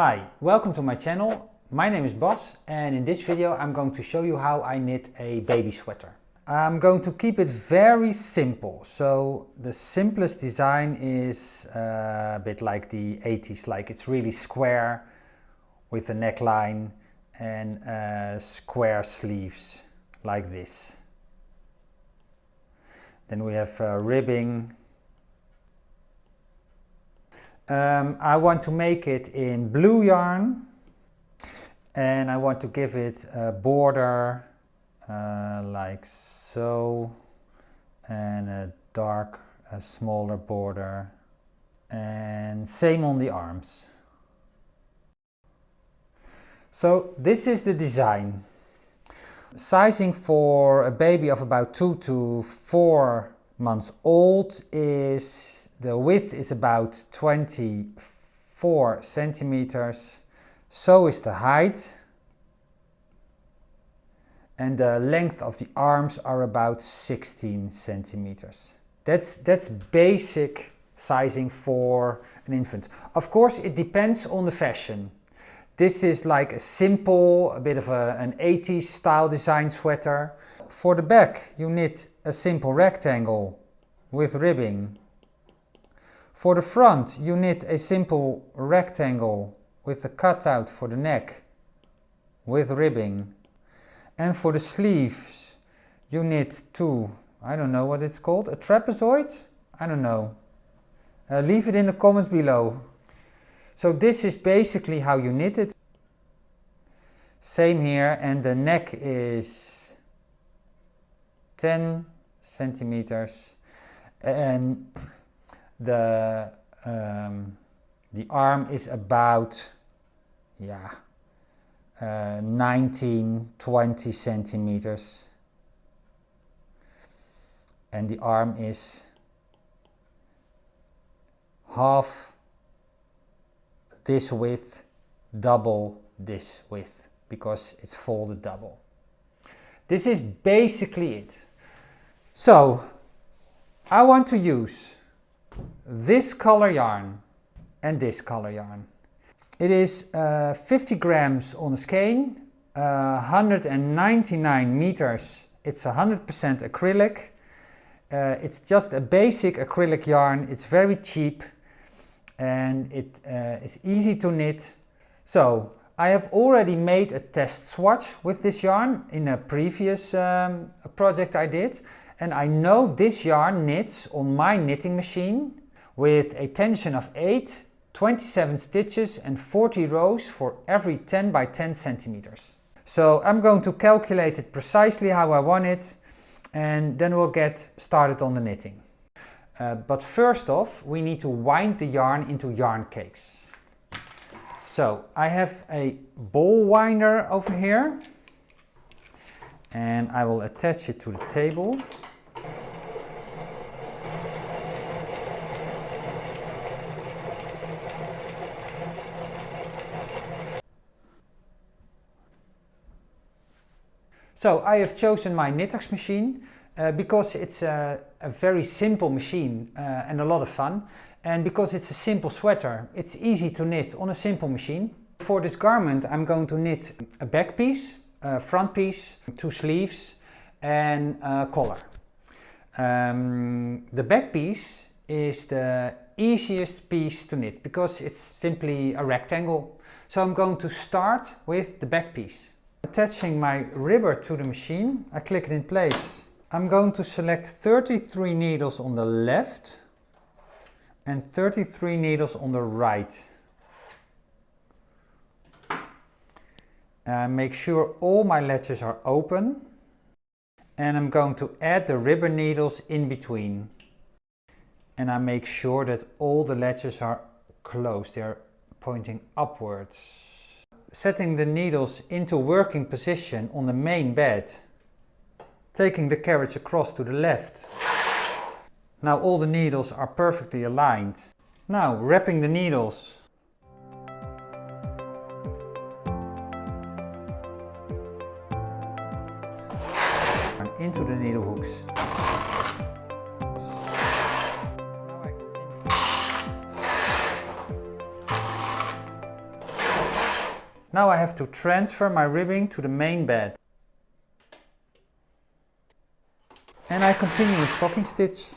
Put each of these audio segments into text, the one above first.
Hi, welcome to my channel. My name is Bas and in this video I'm going to show you how I knit a baby sweater. I'm going to keep it very simple. So the simplest design is a bit like the 80s, like it's really square with a neckline and square sleeves like this. Then we have ribbing. I want to make it in blue yarn and I want to give it a border like so, and a dark, smaller border, and same on the arms. So this is the design. Sizing for a baby of about 2 to 4 months old is the width is about 24 centimeters, so is the height, and the length of the arms are about 16 centimeters. That's basic sizing for an infant. Of course, it depends on the fashion. This is like a simple, a bit of an 80s style design sweater. For the back, you knit a simple rectangle with ribbing. For the front, you knit a simple rectangle with a cutout for the neck with ribbing. And for the sleeves, you knit two, I don't know what it's called, a trapezoid? I don't know. Leave it in the comments below. So this is basically how you knit it. Same here, and the neck is 10 centimeters and the arm is about 19-20 centimeters, and the arm is half this width, double this width, because it's folded double. This is basically it. So I want to use this color yarn and this color yarn. It is 50 grams on a skein, 199 meters. It's 100% acrylic. It's just a basic acrylic yarn. It's very cheap and it is easy to knit. So I have already made a test swatch with this yarn in a previous project I did. And I know this yarn knits on my knitting machine with a tension of 8, 27 stitches and 40 rows for every 10 by 10 centimeters. So I'm going to calculate it precisely how I want it, and then we'll get started on the knitting. But first off, we need to wind the yarn into yarn cakes. So I have a ball winder over here and I will attach it to the table. So I have chosen my Knittax machine because it's a very simple machine and a lot of fun, and because it's a simple sweater, it's easy to knit on a simple machine. For this garment I'm going to knit a back piece, a front piece, 2 sleeves and a collar. The back piece is the easiest piece to knit because it's simply a rectangle. So I'm going to start with the back piece. Attaching my ribber to the machine, I click it in place. I'm going to select 33 needles on the left and 33 needles on the right. Make sure all my latches are open, and I'm going to add the ribber needles in between. And I make sure that all the latches are closed, they are pointing upwards. Setting the needles into working position on the main bed, taking the carriage across to the left. Now all the needles are perfectly aligned. Now wrapping the needles. And into the needle hooks. Now I have to transfer my ribbing to the main bed. And I continue with stocking stitch.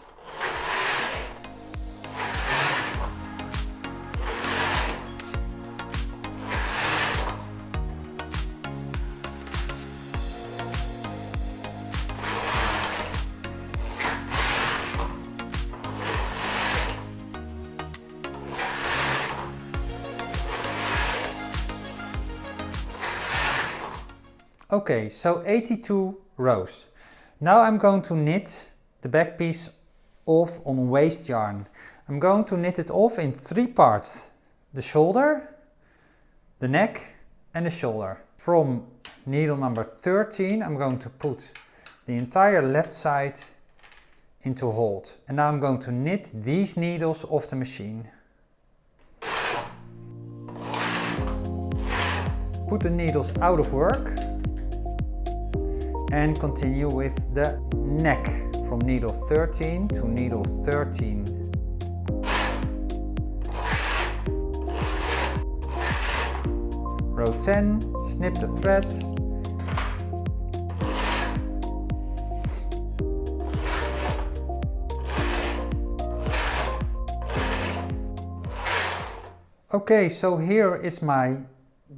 Okay, so 82 rows. Now I'm going to knit the back piece off on waste yarn. I'm going to knit it off in 3 parts. The shoulder, the neck and the shoulder. From needle number 13 I'm going to put the entire left side into hold. And now I'm going to knit these needles off the machine. Put the needles out of work. And continue with the neck from needle 13 to needle 13. Row 10, snip the thread. Okay, so here is my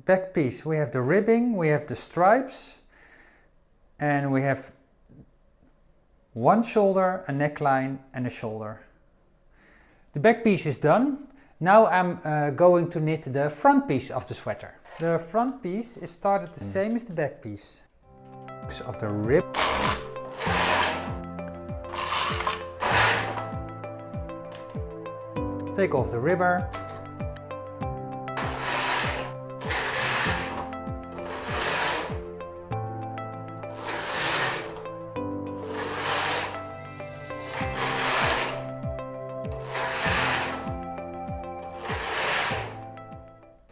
back piece. We have the ribbing, we have the stripes. And we have one shoulder, a neckline and a shoulder. The back piece is done. Now I'm going to knit the front piece of the sweater. The front piece is started the same as the back piece. Of the rib. Take off the ribber.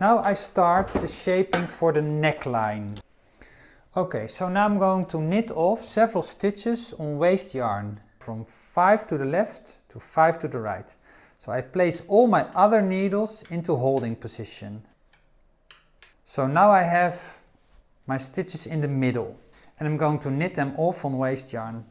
Now I start the shaping for the neckline. Okay, so now I'm going to knit off several stitches on waste yarn from 5 to the left to 5 to the right. So I place all my other needles into holding position. So now I have my stitches in the middle and I'm going to knit them off on waste yarn.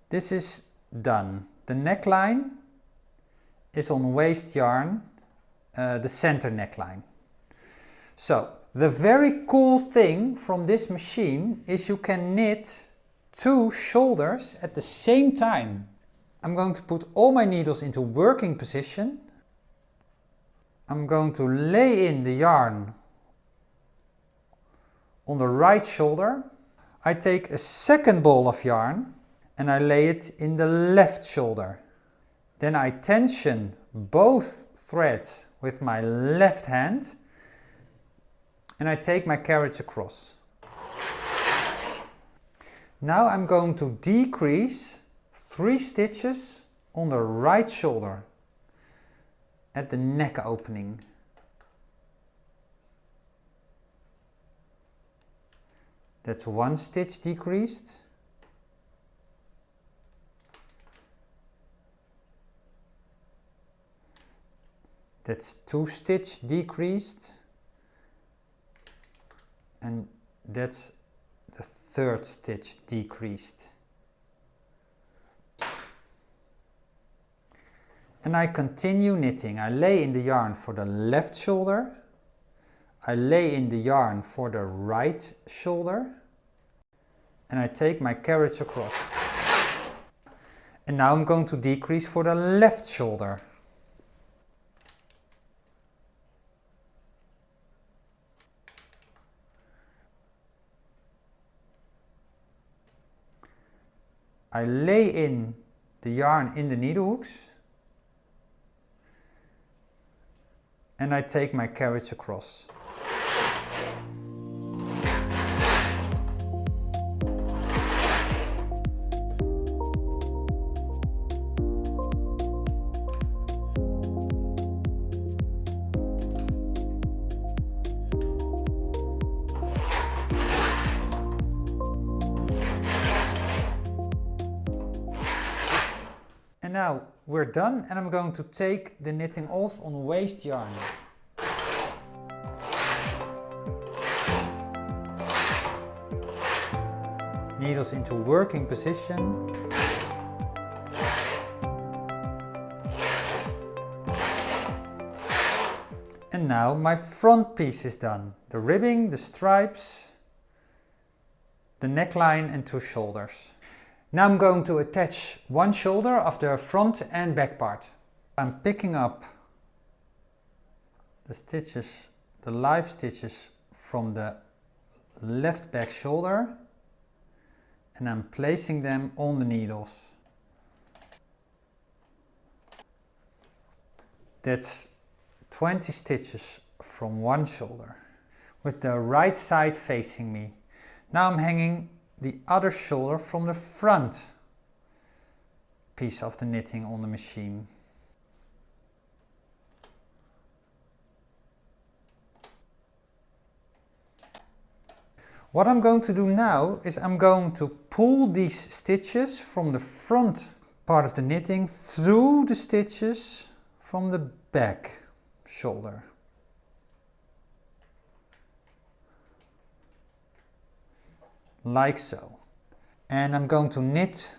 This is done. The neckline is on waste yarn, the center neckline. So the very cool thing from this machine is you can knit 2 shoulders at the same time. I'm going to put all my needles into working position. I'm going to lay in the yarn on the right shoulder. I take a second ball of yarn and I lay it in the left shoulder. Then I tension both threads with my left hand and I take my carriage across. Now I'm going to decrease 3 stitches on the right shoulder at the neck opening. That's 1 stitch decreased. That's 2 stitch decreased, and that's the 3rd stitch decreased. And I continue knitting. I lay in the yarn for the left shoulder, I lay in the yarn for the right shoulder, and I take my carriage across. And now I'm going to decrease for the left shoulder. I lay in the yarn in the needle hooks and I take my carriage across. And now we're done, and I'm going to take the knitting off on waste yarn. Needles into working position. And now my front piece is done. The ribbing, the stripes, the neckline and 2 shoulders. Now I'm going to attach one shoulder of the front and back part. I'm picking up the stitches, the live stitches from the left back shoulder, and I'm placing them on the needles. That's 20 stitches from one shoulder, with the right side facing me. Now I'm hanging the other shoulder from the front piece of the knitting on the machine. What I'm going to do now is I'm going to pull these stitches from the front part of the knitting through the stitches from the back shoulder. Like so. And I'm going to knit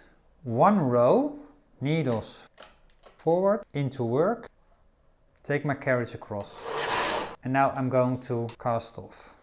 one row, needles forward into work, take my carriage across, and now I'm going to cast off.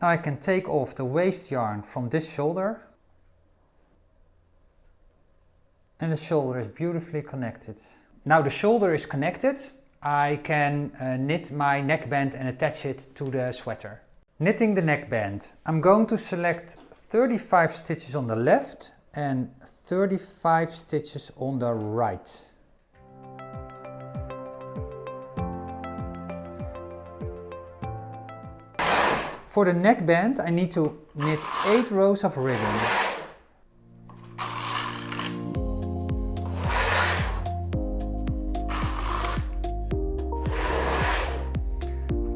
Now I can take off the waste yarn from this shoulder, and the shoulder is beautifully connected. Now the shoulder is connected, I can knit my neckband and attach it to the sweater. Knitting the neckband. I'm going to select 35 stitches on the left and 35 stitches on the right. For the neckband, I need to knit 8 rows of ribbon.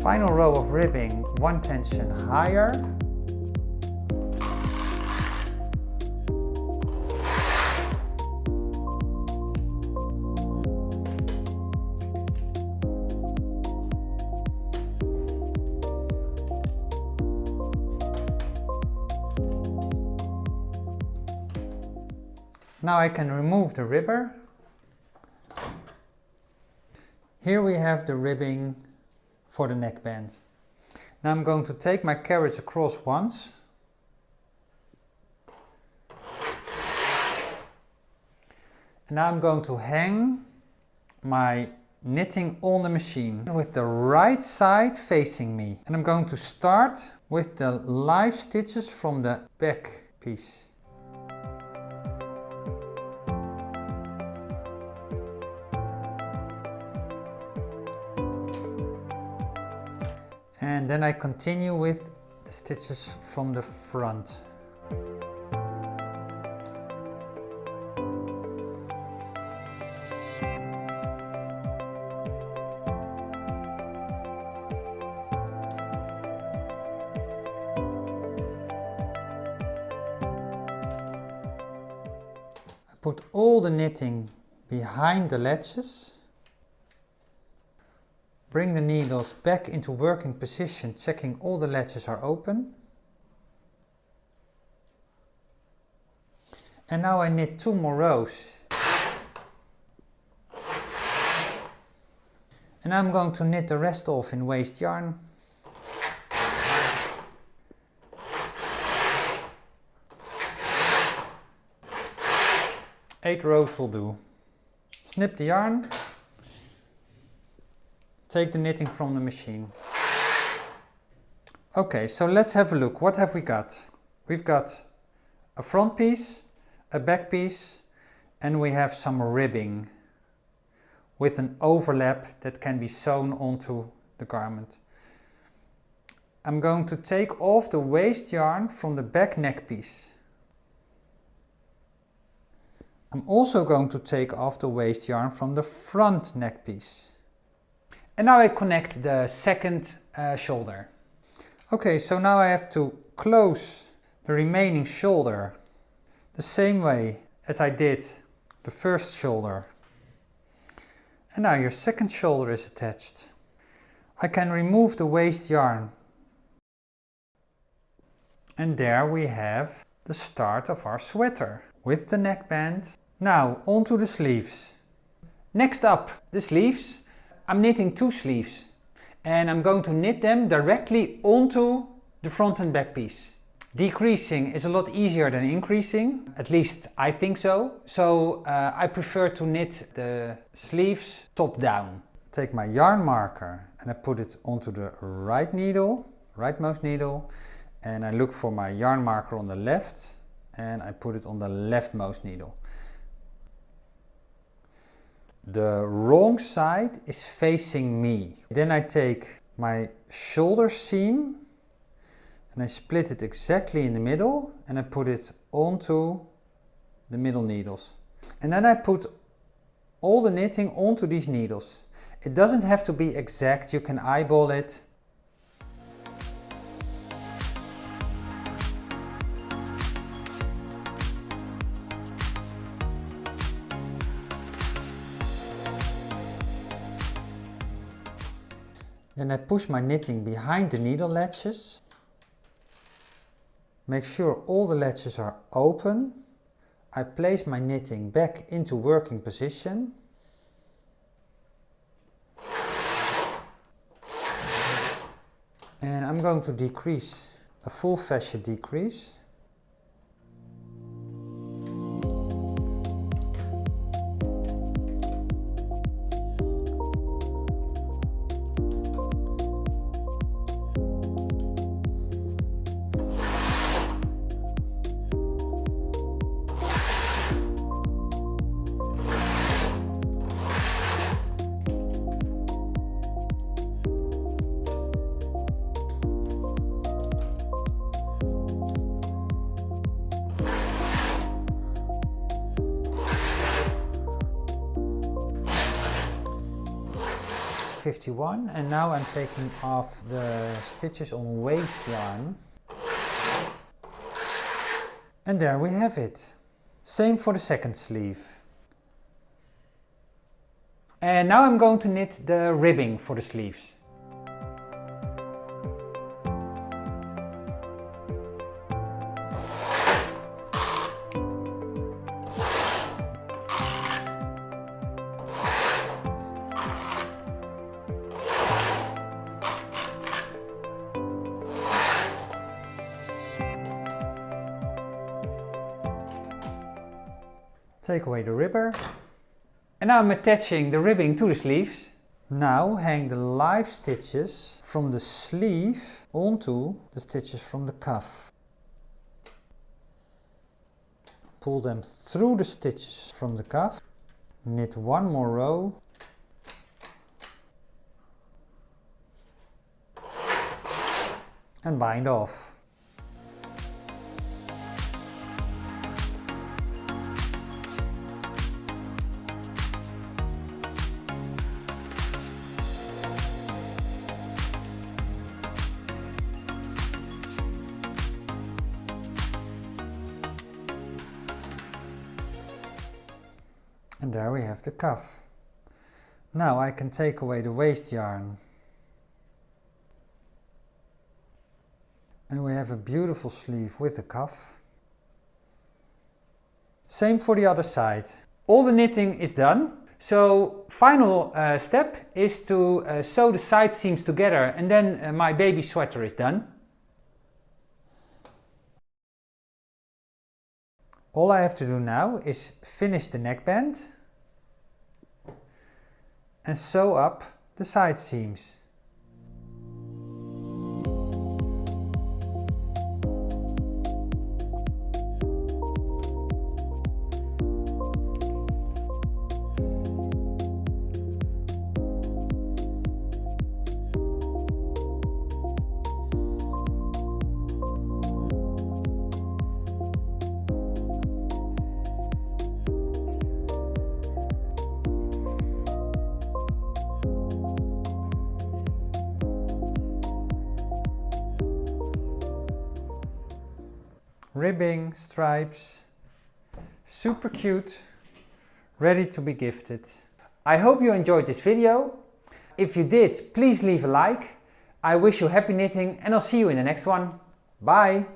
Final row of ribbing, 1 tension higher. Now I can remove the ribber. Here we have the ribbing for the neckband. Now I'm going to take my carriage across once. And now I'm going to hang my knitting on the machine with the right side facing me. And I'm going to start with the live stitches from the back piece. And then I continue with the stitches from the front. I put all the knitting behind the latches. Bring the needles back into working position, checking all the latches are open. And now I knit 2 more rows. And I'm going to knit the rest off in waste yarn. Eight rows will do. Snip the yarn. Take the knitting from the machine. Okay, so let's have a look. What have we got? We've got a front piece, a back piece, and we have some ribbing with an overlap that can be sewn onto the garment. I'm going to take off the waste yarn from the back neck piece. I'm also going to take off the waste yarn from the front neck piece. And now I connect the second shoulder. Okay, so now I have to close the remaining shoulder the same way as I did the first shoulder. And now your second shoulder is attached. I can remove the waste yarn. And there we have the start of our sweater with the neckband. Now onto the sleeves. Next up, the sleeves. I'm knitting 2 sleeves and I'm going to knit them directly onto the front and back piece. Decreasing is a lot easier than increasing, at least I think so. So I prefer to knit the sleeves top down. Take my yarn marker and I put it onto the right needle, rightmost needle, and I look for my yarn marker on the left and I put it on the leftmost needle. The wrong side is facing me. Then I take my shoulder seam and I split it exactly in the middle and I put it onto the middle needles. And then I put all the knitting onto these needles. It doesn't have to be exact, you can eyeball it. Then I push my knitting behind the needle latches. Make sure all the latches are open. I place my knitting back into working position. And I'm going to decrease a full fascia decrease. And now I'm taking off the stitches on waste yarn. And there we have it. Same for the second sleeve. And now I'm going to knit the ribbing for the sleeves. Take away the ribber. And now I'm attaching the ribbing to the sleeves. Now hang the live stitches from the sleeve onto the stitches from the cuff. Pull them through the stitches from the cuff. Knit one more row. And bind off. And there we have the cuff. Now I can take away the waste yarn. And we have a beautiful sleeve with a cuff. Same for the other side. All the knitting is done. So final step is to sew the side seams together, and then my baby sweater is done. All I have to do now is finish the neckband and sew up the side seams. ribbing, stripes, super cute, ready to be gifted. I hope you enjoyed this video. If you did, please leave a like. I wish you happy knitting and I'll see you in the next one. Bye!